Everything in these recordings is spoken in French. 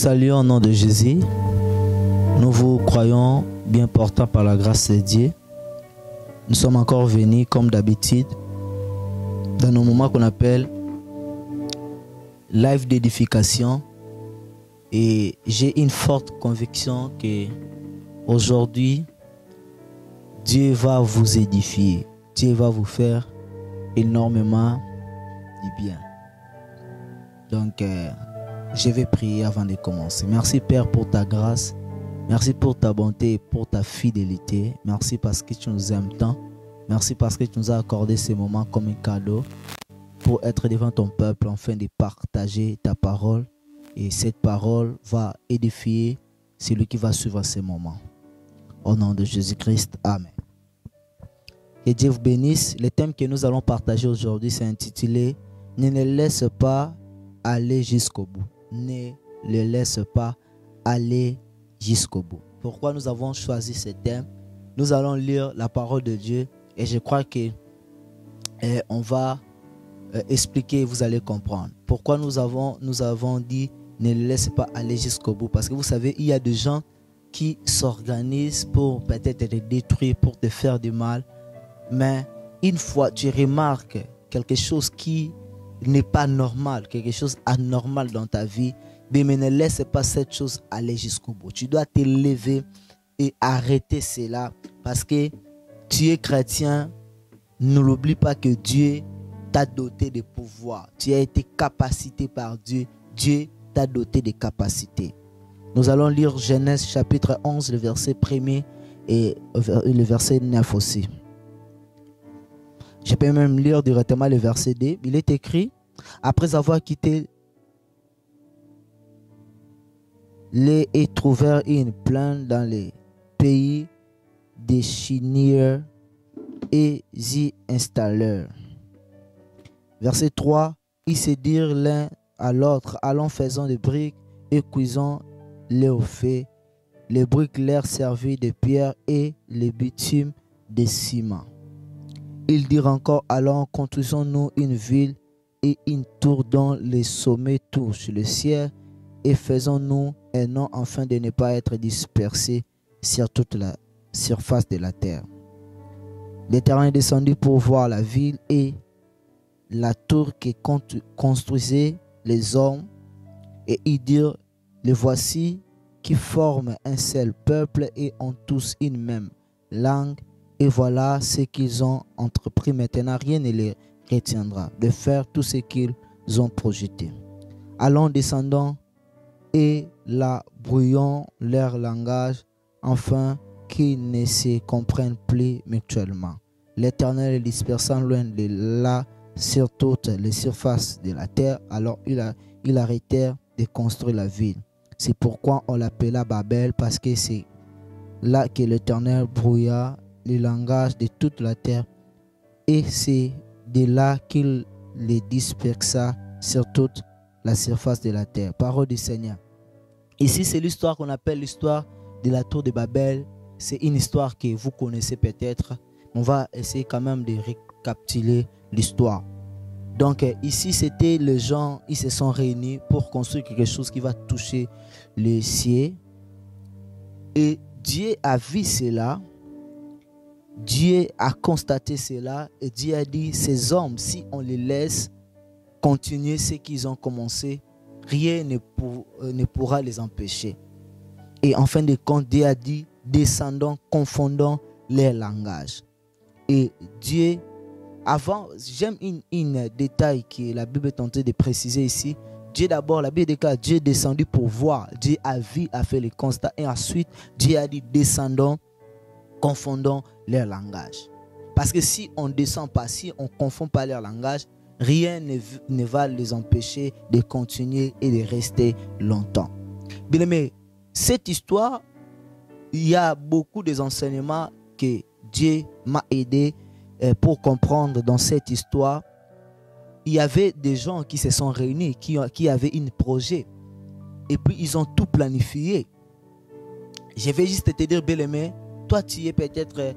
saluons au nom de Jésus. Nous vous croyons bien portants par la grâce de Dieu. Nous sommes encore venus comme d'habitude dans nos moments qu'on appelle live d'édification. Et j'ai une forte conviction que aujourd'hui, Dieu va vous édifier. Dieu va vous faire énormément du bien. Donc, je vais prier avant de commencer. Merci Père pour ta grâce. Merci pour ta bonté et pour ta fidélité. Merci parce que tu nous aimes tant. Merci parce que tu nous as accordé ces moments comme un cadeau pour être devant ton peuple, afin de partager ta parole. Et cette parole va édifier celui qui va suivre ces moments. Au nom de Jésus-Christ, Amen. Que Dieu vous bénisse. Le thème que nous allons partager aujourd'hui, c'est intitulé « Ne le laisse pas aller jusqu'au bout ». Ne le laisse pas aller jusqu'au bout. Pourquoi nous avons choisi ce thème? Nous allons lire la parole de Dieu et je crois que on va expliquer, vous allez comprendre. Pourquoi nous avons dit ne le laisse pas aller jusqu'au bout? Parce que vous savez, il y a des gens qui s'organisent pour peut-être te détruire, pour te faire du mal. Mais une fois tu remarques quelque chose qui n'est pas normal, quelque chose anormal dans ta vie, mais ne laisse pas cette chose aller jusqu'au bout. Tu dois te lever et arrêter cela parce que tu es chrétien. Ne l'oublie pas que Dieu t'a doté de pouvoir. Tu as été capacité par Dieu. Dieu t'a doté de capacités. Nous allons lire Genèse chapitre 11, le verset 1er et le verset 9 aussi. Je peux même lire directement le verset 2. Il est écrit: après avoir quitté les et trouvèrent une plaine dans les pays des Chiniens et s'y installèrent. Verset 3. Ils se dirent l'un à l'autre: allons, faisons des briques et cuisons-les au feu. Les briques leur servirent de pierre et les bitumes de ciment. Ils dirent encore: allons, construisons-nous une ville et une tour dont les sommets touchent le ciel, et faisons-nous un nom afin de ne pas être dispersés sur toute la surface de la terre. L'Éternel descendit pour voir la ville et la tour que construisaient les hommes, et ils dirent: les voici qui forment un seul peuple et ont tous une même langue, et voilà ce qu'ils ont entrepris. Maintenant, rien ne les retiendra de faire tout ce qu'ils ont projeté. Allons, descendons et la brouillons leur langage, afin qu'ils ne se comprennent plus mutuellement. L'Éternel les dispersant loin de là sur toutes les surfaces de la terre, alors ils arrêtèrent de construire la ville. C'est pourquoi on l'appela Babel, parce que c'est là que l'Éternel brouilla le langage de toute la terre, et c'est de là qu'il les dispersa sur toute la surface de la terre. Parole du Seigneur. Ici, c'est l'histoire qu'on appelle l'histoire de la tour de Babel. C'est une histoire que vous connaissez peut-être. On va essayer quand même de récapituler l'histoire. Donc ici, c'était les gens, ils se sont réunis pour construire quelque chose qui va toucher le ciel. Et Dieu a vu cela. Dieu a constaté cela. Et Dieu a dit: ces hommes, si on les laisse continuer ce qu'ils ont commencé, rien ne pourra les empêcher. Et en fin de compte, Dieu a dit: descendons, confondons les langages. Et Dieu, avant, j'aime un détail que la Bible est tentée de préciser ici. Dieu d'abord, la Bible déclare: Dieu est descendu pour voir. Dieu a vu, a fait le constat. Et ensuite, Dieu a dit: descendons, confondons leur langage. Parce que si on ne descend pas, si on ne confond pas leur langage, rien ne va les empêcher de continuer et de rester longtemps. Bien aimé, cette histoire, il y a beaucoup d'enseignements que Dieu m'a aidé pour comprendre dans cette histoire. Il y avait des gens qui se sont réunis, qui avaient un projet. Et puis ils ont tout planifié. Je vais juste te dire, bien aimé, toi tu es peut-être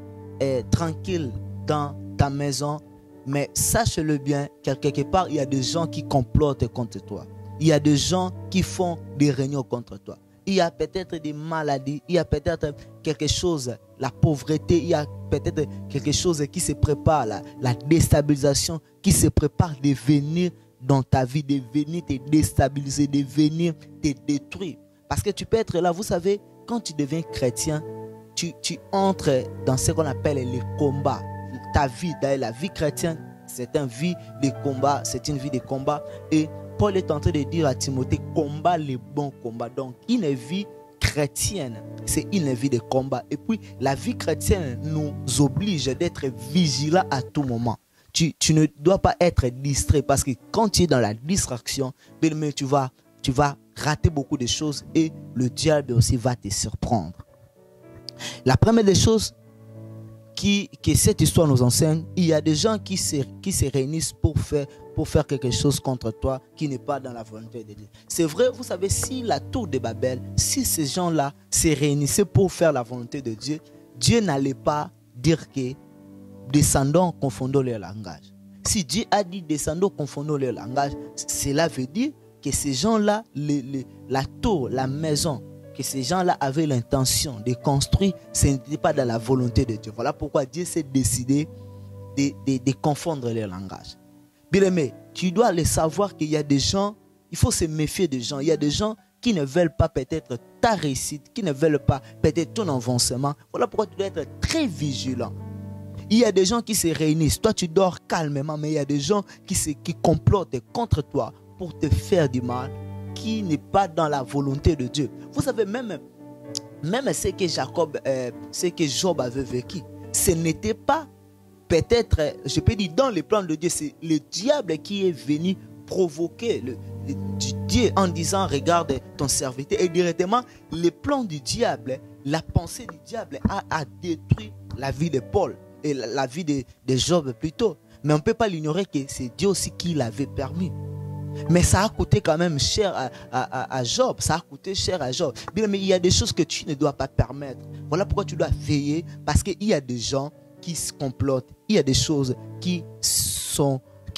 tranquille dans ta maison, mais sache-le bien, quelque part il y a des gens qui complotent contre toi. il y a des gens qui font des réunions contre toi. Il y a peut-être des maladies, il y a peut-être quelque chose, la pauvreté, il y a peut-être quelque chose qui se prépare, la déstabilisation qui se prépare de venir dans ta vie, de venir te déstabiliser, de venir te détruire. Parce que tu peux être là, vous savez, quand tu deviens chrétien, tu entres dans ce qu'on appelle les combats. Ta vie, d'ailleurs, la vie chrétienne, c'est une vie de combat, c'est une vie de combat. Et Paul est en train de dire à Timothée, combat les bons combats. Donc, une vie chrétienne, c'est une vie de combat. Et puis, la vie chrétienne nous oblige d'être vigilants à tout moment. Tu ne dois pas être distrait parce que quand tu es dans la distraction, tu vas rater beaucoup de choses et le diable aussi va te surprendre. La première des choses que cette histoire nous enseigne, il y a des gens qui se réunissent pour faire quelque chose contre toi qui n'est pas dans la volonté de Dieu. C'est vrai, vous savez, si la tour de Babel, si ces gens-là se réunissaient pour faire la volonté de Dieu, Dieu n'allait pas dire que descendons, confondons leur langage. Si Dieu a dit descendons, confondons leur langage, cela veut dire que ces gens-là, la tour, la maison, que ces gens-là avaient l'intention de construire, ce n'était pas dans la volonté de Dieu. Voilà pourquoi Dieu s'est décidé de confondre les langages. Bien aimé, tu dois le savoir qu'il y a des gens, il faut se méfier des gens. Il y a des gens qui ne veulent pas peut-être ta réussite, qui ne veulent pas peut-être ton avancement. Voilà pourquoi tu dois être très vigilant. Il y a des gens qui se réunissent. Toi, tu dors calmement, mais il y a des gens qui complotent contre toi pour te faire du mal, qui n'est pas dans la volonté de Dieu. Vous savez, même ce que Job avait vécu, ce n'était pas peut-être, je peux dire, dans les plans de Dieu, c'est le diable qui est venu provoquer Dieu en disant, regarde ton serviteur. Et directement, les plans du diable, la pensée du diable a détruit la vie de Paul et la vie de Job plutôt. Mais on ne peut pas l'ignorer que c'est Dieu aussi qui l'avait permis. Mais ça a coûté quand même cher à Job. Ça a coûté cher à Job. Bien, mais il y a des choses que tu ne dois pas permettre. Voilà pourquoi tu dois veiller. Parce qu'il y a des gens qui se complotent. Il y a des choses qui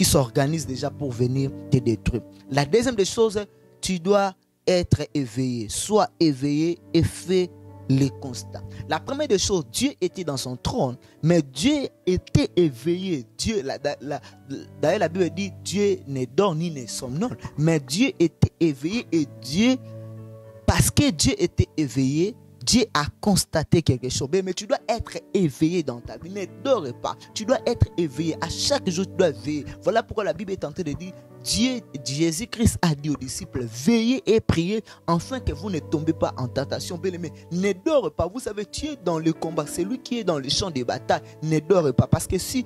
s'organisent déjà pour venir te détruire. La deuxième des choses, tu dois être éveillé. Sois éveillé et fais les constats. La première des choses, Dieu était dans son trône, mais Dieu était éveillé. D'ailleurs, la Bible dit Dieu ne dort ni ne somnole, mais Dieu était éveillé et Dieu, parce que Dieu était éveillé, Dieu a constaté quelque chose. Mais tu dois être éveillé dans ta vie. Ne dors pas. Tu dois être éveillé. À chaque jour, tu dois veiller. Voilà pourquoi la Bible est en train de dire Jésus-Christ a dit aux disciples, veillez et priez afin que vous ne tombez pas en tentation. Bien-aimé, ne dors pas. Vous savez, tu es dans le combat. C'est lui qui est dans le champ de bataille. Ne dors pas. Parce que si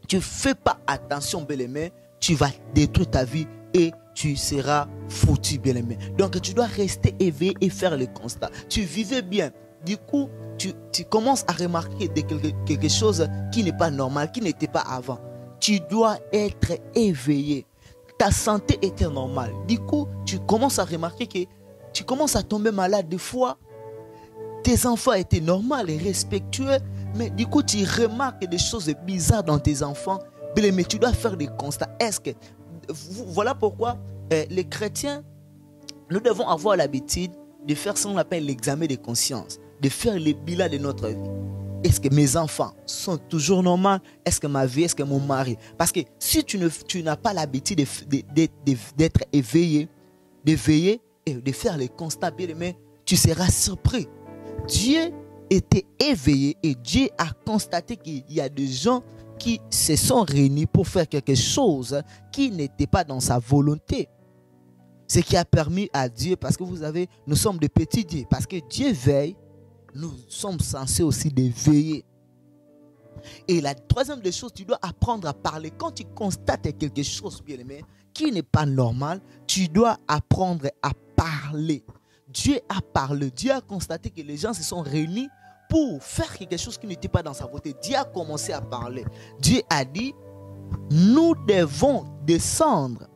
tu fais pas attention, bien-aimé, tu vas détruire ta vie et tu seras foutu, bien-aimé. Donc, tu dois rester éveillé et faire le constat. Tu vivais bien. Du coup, tu commences à remarquer quelque chose qui n'est pas normal, qui n'était pas avant. Tu dois être éveillé. Ta santé était normale. Du coup, tu commences à remarquer que tu commences à tomber malade. Des fois, tes enfants étaient normaux et respectueux, mais du coup, tu remarques des choses bizarres dans tes enfants. Mais tu dois faire des constats. Voilà pourquoi les chrétiens, nous devons avoir l'habitude de faire ce qu'on appelle l'examen de conscience, de faire le bilan de notre vie. Est-ce que mes enfants sont toujours normaux? Est-ce que ma vie, est-ce que mon mari? Parce que si tu n'as pas l'habitude d'être éveillé, de veiller et de faire les constats, bien aimé, tu seras surpris. Dieu était éveillé et Dieu a constaté qu'il y a des gens qui se sont réunis pour faire quelque chose qui n'était pas dans sa volonté. Ce qui a permis à Dieu, parce que vous savez, nous sommes des petits dieux, parce que Dieu veille, nous sommes censés aussi de veiller. Et la troisième des choses, tu dois apprendre à parler. Quand tu constates quelque chose, bien aimé, qui n'est pas normal, tu dois apprendre à parler. Dieu a parlé. Dieu a constaté que les gens se sont réunis pour faire quelque chose qui n'était pas dans sa volonté. Dieu a commencé à parler. Dieu a dit, nous devons descendre.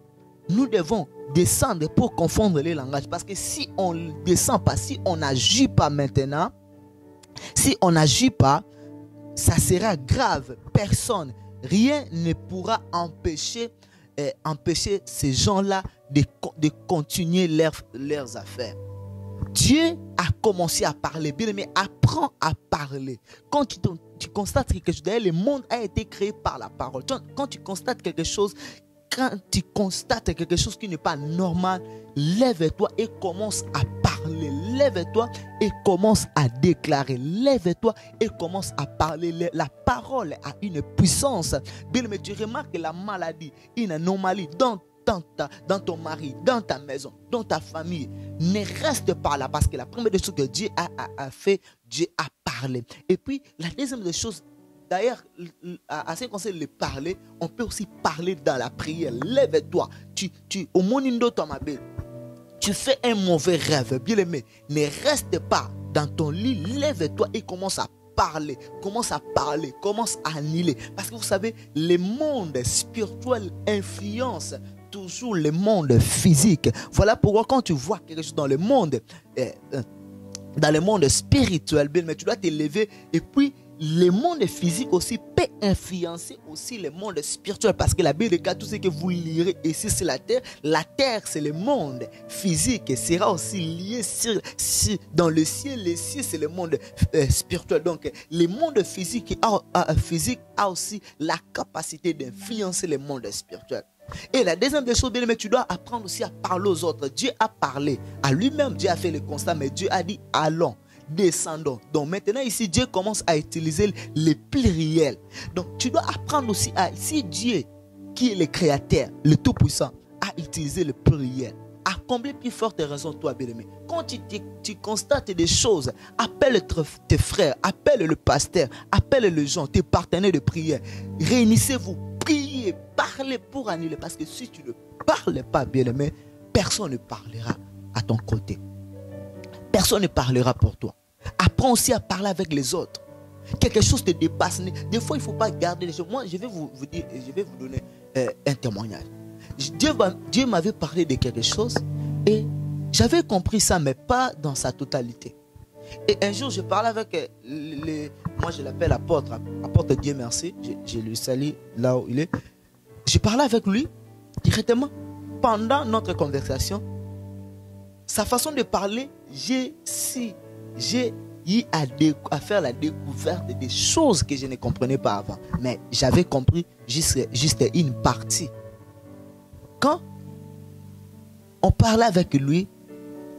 Nous devons descendre pour confondre les langages. Parce que si on ne descend pas, si on n'agit pas maintenant, si on n'agit pas, ça sera grave. Personne, rien ne pourra empêcher empêcher ces gens-là de continuer leurs affaires. Dieu a commencé à parler. Bien aimé, apprends à parler. Quand tu constates quelque chose, d'ailleurs, le monde a été créé par la parole. Quand tu constates quelque chose, qui n'est pas normal, lève-toi et commence à parler. Lève-toi et commence à déclarer. Lève-toi et commence à parler. La parole a une puissance. Bien aimé, tu remarques la maladie, une anomalie dans ton mari, dans ta maison, dans ta famille, ne reste pas là, parce que la première des choses que Dieu a fait, Dieu a parlé. Et puis la deuxième des choses, d'ailleurs, à ce qui concerne le parler, on peut aussi parler dans la prière. Lève-toi, au monindo tomabé, tu fais un mauvais rêve, bien aimé, ne reste pas dans ton lit, lève-toi et commence à parler, commence à annuler. Parce que vous savez, le monde spirituel influence toujours le monde physique. Voilà pourquoi quand tu vois quelque chose dans le monde spirituel, mais tu dois te lever, et puis le monde physique aussi peut influencer aussi le monde spirituel, parce que la Bible dit tout ce que vous lirez ici c'est la terre c'est le monde physique, et sera aussi lié dans le ciel c'est le monde spirituel. Donc le monde physique a aussi la capacité d'influencer le monde spirituel. Et la deuxième des choses, bien aimé, tu dois apprendre aussi à parler aux autres. Dieu a parlé à lui-même, Dieu a fait le constat, mais Dieu a dit allons, descendons. Donc maintenant ici, Dieu commence à utiliser le pluriel. Donc tu dois apprendre aussi si Dieu, qui est le créateur, le tout-puissant, a utilisé le pluriel, à combien plus forte raison toi, bien aimé, quand tu constates des choses, appelle tes frères, appelle le pasteur, appelle les gens, tes partenaires de prière, réunissez-vous, priez, parlez pour annuler, parce que si tu ne parles pas, bien aimé, personne ne parlera à ton côté, personne ne parlera pour toi. Apprends aussi à parler avec les autres. Quelque chose te dépasse. Des fois il ne faut pas garder les choses. Moi je vais vous dire, je vais vous donner un témoignage. Dieu m'avait parlé de quelque chose et j'avais compris ça, mais pas dans sa totalité. Et un jour, je parlais avec moi je l'appelle apôtre Dieu merci, je lui salue là où il est. Je parlais avec lui directement. Pendant notre conversation, sa façon de parler, j'ai eu à faire la découverte des choses que je ne comprenais pas avant. Mais j'avais compris juste une partie. Quand on parlait avec lui,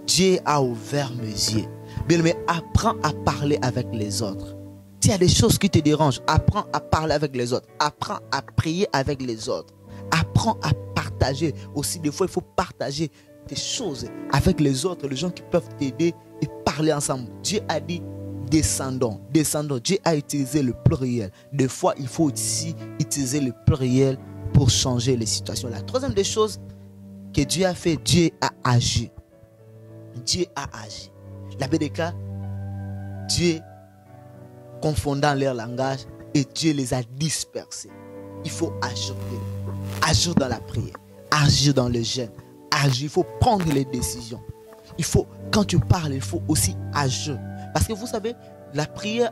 Dieu a ouvert mes yeux. Bien, mais apprends à parler avec les autres. S'il y a des choses qui te dérangent, apprends à parler avec les autres. Apprends à prier avec les autres. Apprends à partager. Aussi, des fois, il faut partager des choses avec les autres, les gens qui peuvent t'aider et parler ensemble. Dieu a dit descendons. Dieu a utilisé le pluriel. Des fois, il faut aussi utiliser le pluriel pour changer les situations. La troisième des choses que Dieu a fait, Dieu a agi. Dieu a agi. La Bible déclare, Dieu confondant leur langage et Dieu les a dispersés. Il faut agir dans la prière, agir dans le jeûne, agir. Il faut prendre les décisions. Quand tu parles, il faut aussi agir. Parce que vous savez, la prière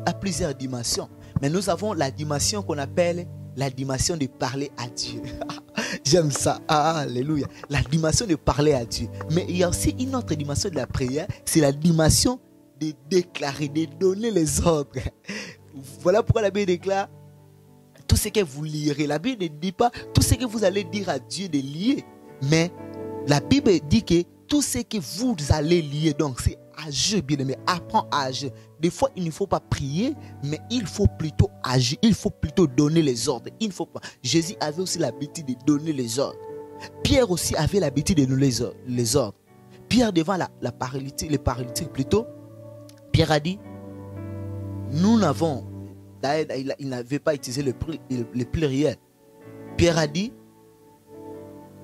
a plusieurs dimensions. Mais nous avons la dimension qu'on appelle la dimension de parler à Dieu. J'aime ça. Alléluia. La dimension de parler à Dieu. Mais il y a aussi une autre dimension de la prière. C'est la dimension de déclarer, de donner les ordres. Voilà pourquoi la Bible déclare tout ce que vous lirez. La Bible ne dit pas tout ce que vous allez dire à Dieu de lier. Mais la Bible dit que tout ce que vous allez lier, donc c'est agir, bien aimé. Apprends à agir. Des fois, il ne faut pas prier, mais il faut plutôt agir. Il faut plutôt donner les ordres. Il ne faut pas. Jésus avait aussi l'habitude de donner les ordres. Pierre aussi avait l'habitude de donner les ordres. Pierre, devant le paralytique plutôt, Pierre a dit, nous n'avons, il n'avait pas utilisé le pluriel. Pierre a dit,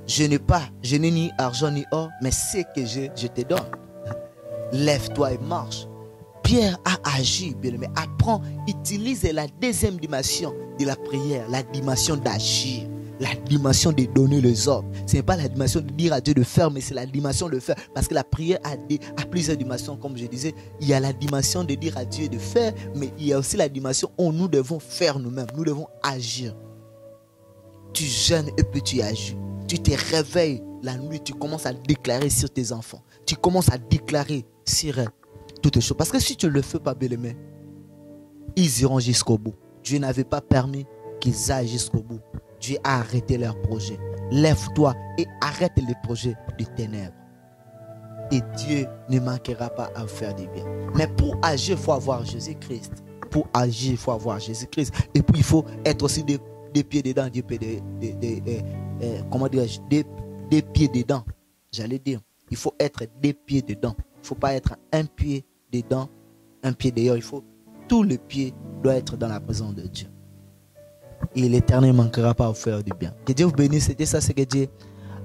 je n'ai ni argent ni or, mais ce que j'ai, je te donne. Lève-toi et marche. Pierre a agi, bien aimé. Apprends, utilise la deuxième dimension de la prière, la dimension d'agir, la dimension de donner les ordres. Ce n'est pas la dimension de dire à Dieu de faire, mais c'est la dimension de faire. Parce que la prière a plusieurs dimensions, comme je disais. Il y a la dimension de dire à Dieu de faire, mais il y a aussi la dimension où nous devons faire nous-mêmes. Nous devons agir. Tu jeûnes et puis tu agis. Tu te réveilles la nuit, tu commences à déclarer sur tes enfants. Tu commences à déclarer sur toutes les choses. Parce que si tu ne le fais pas, bien-aimé, ils iront jusqu'au bout. Dieu n'avait pas permis qu'ils aillent jusqu'au bout. Dieu a arrêté leur projet. Lève-toi et arrête les projets des ténèbres. Et Dieu ne manquera pas à faire du bien. Mais pour agir, il faut avoir Jésus-Christ. Pour agir, il faut avoir Jésus-Christ. Et puis, il faut être aussi des pieds dedans. Comment dirais-je? Des pieds dedans. J'allais dire, il faut être des pieds dedans. Il ne faut pas être un pied dedans, un pied dehors. Il faut, tout le pied doit être dans la présence de Dieu. Et l'Éternel ne manquera pas à vous faire du bien. Que Dieu vous bénisse. C'était ça ce que Dieu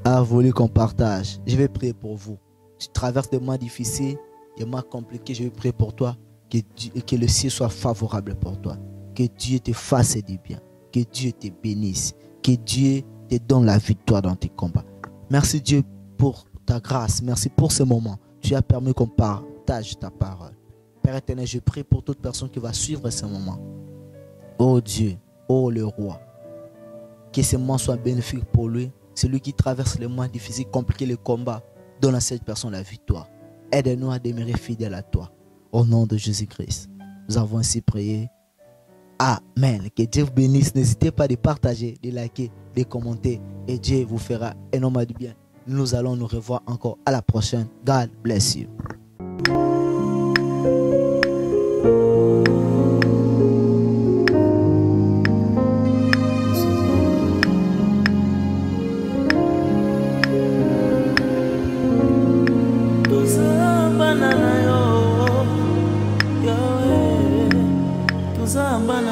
a voulu qu'on partage. Je vais prier pour vous. Tu traverses des mois difficiles, des mois compliqués. Je vais prier pour toi. Que le ciel soit favorable pour toi. Que Dieu te fasse du bien. Que Dieu te bénisse. Que Dieu te donne la victoire dans tes combats. Merci Dieu pour ta grâce. Merci pour ce moment. Tu as permis qu'on partage ta parole. Père éternel, je prie pour toute personne qui va suivre ce moment. Oh Dieu, oh le roi. Que ce moment soit bénéfique pour lui. Celui qui traverse les mois difficiles, compliqués, les combats. Donne à cette personne la victoire. Aide-nous à demeurer fidèles à toi. Au nom de Jésus-Christ. Nous avons ainsi prié. Amen. Que Dieu vous bénisse. N'hésitez pas de partager, de liker, de commenter. Et Dieu vous fera énormément de bien. Nous allons nous revoir encore à la prochaine. God bless you. Banana